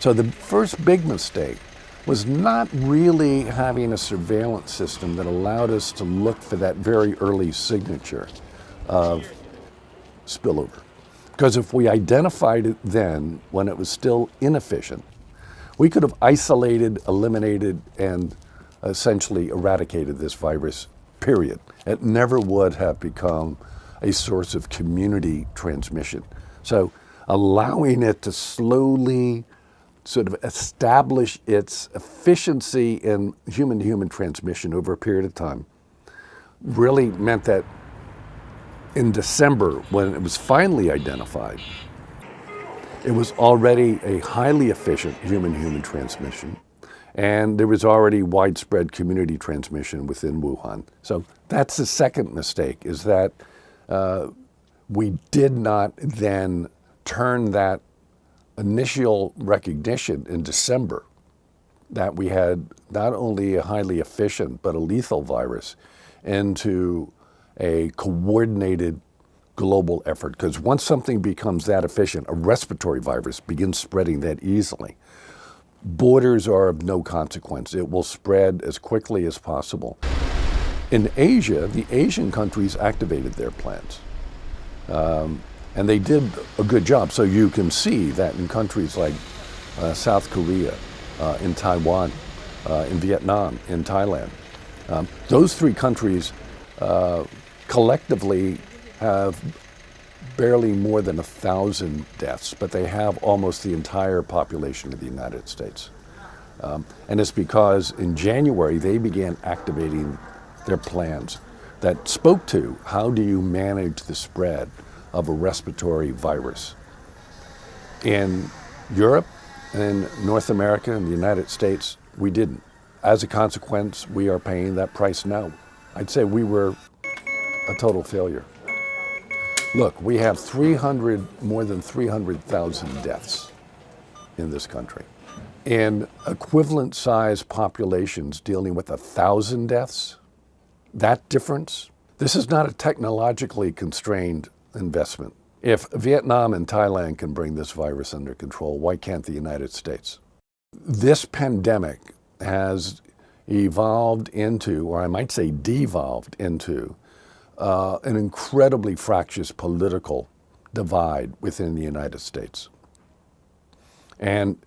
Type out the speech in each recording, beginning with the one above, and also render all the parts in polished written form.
So the first big mistake was not really having a surveillance system that allowed us to look for that very early signature of spillover. Because if we identified it then, when it was still inefficient, we could have isolated, eliminated, and essentially eradicated this virus, period. It never would have become a source of community transmission. So allowing it to slowly sort of establish its efficiency in human-to-human transmission over a period of time really meant that in December, when it was finally identified, it was already a highly efficient human-to-human transmission, and there was already widespread community transmission within Wuhan. So that's the second mistake, is that we did not then turn that initial recognition in December that we had not only a highly efficient but a lethal virus into a coordinated global effort. Because once something becomes that efficient, a respiratory virus begins spreading that easily. Borders are of no consequence. It will spread as quickly as possible. In Asia, the Asian countries activated their plans. And they did a good job. So you can see that in countries like South Korea, in Taiwan, in Vietnam, in Thailand, those three countries collectively have barely more than 1,000 deaths, but they have almost the entire population of the United States. And it's because in January they began activating their plans that spoke to how do you manage the spread of a respiratory virus. In Europe and North America and the United States, we didn't. As a consequence, we are paying that price now. I'd say we were a total failure. Look, we have more than 300,000 deaths in this country. In equivalent size populations dealing with 1,000 deaths, that difference, this is not a technologically constrained investment. If Vietnam and Thailand can bring this virus under control, why can't the United States? This pandemic has evolved into, or I might say devolved into, an incredibly fractious political divide within the United States. And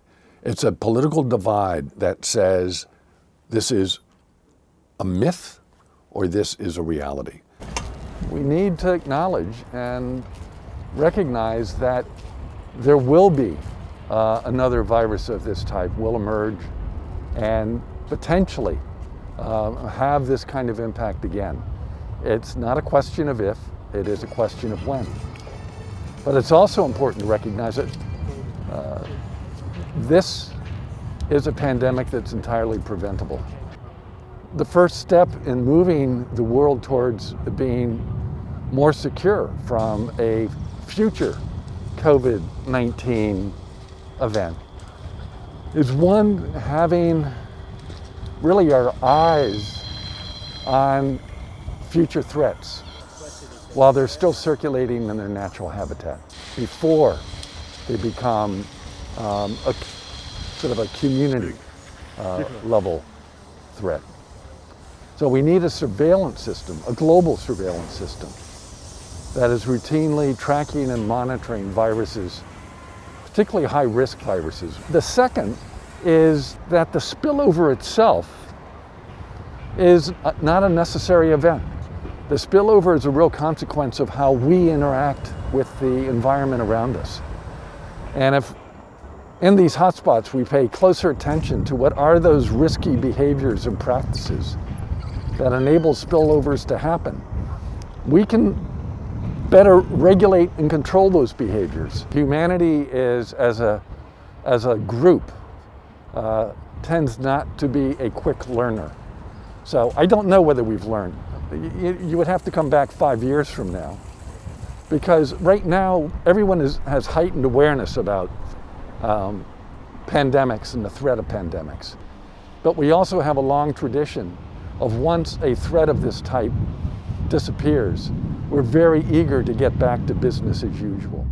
it's a political divide that says this is a myth or this is a reality. We need to acknowledge and recognize that there will be another virus of this type will emerge and potentially have this kind of impact again. It's not a question of if, it is a question of when. But it's also important to recognize that this is a pandemic that's entirely preventable. The first step in moving the world towards being more secure from a future COVID-19 event is one, having really our eyes on future threats while they're still circulating in their natural habitat before they become a sort of a community level threat. So we need a surveillance system, a global surveillance system that is routinely tracking and monitoring viruses, particularly high-risk viruses. The second is that the spillover itself is not a necessary event. The spillover is a real consequence of how we interact with the environment around us. And if in these hotspots we pay closer attention to what are those risky behaviors and practices that enable spillovers to happen, we can better regulate and control those behaviors. Humanity is, as a group, tends not to be a quick learner. So I don't know whether we've learned. You would have to come back 5 years from now, because right now everyone has heightened awareness about pandemics and the threat of pandemics. But we also have a long tradition of once a threat of this type disappears, we're very eager to get back to business as usual.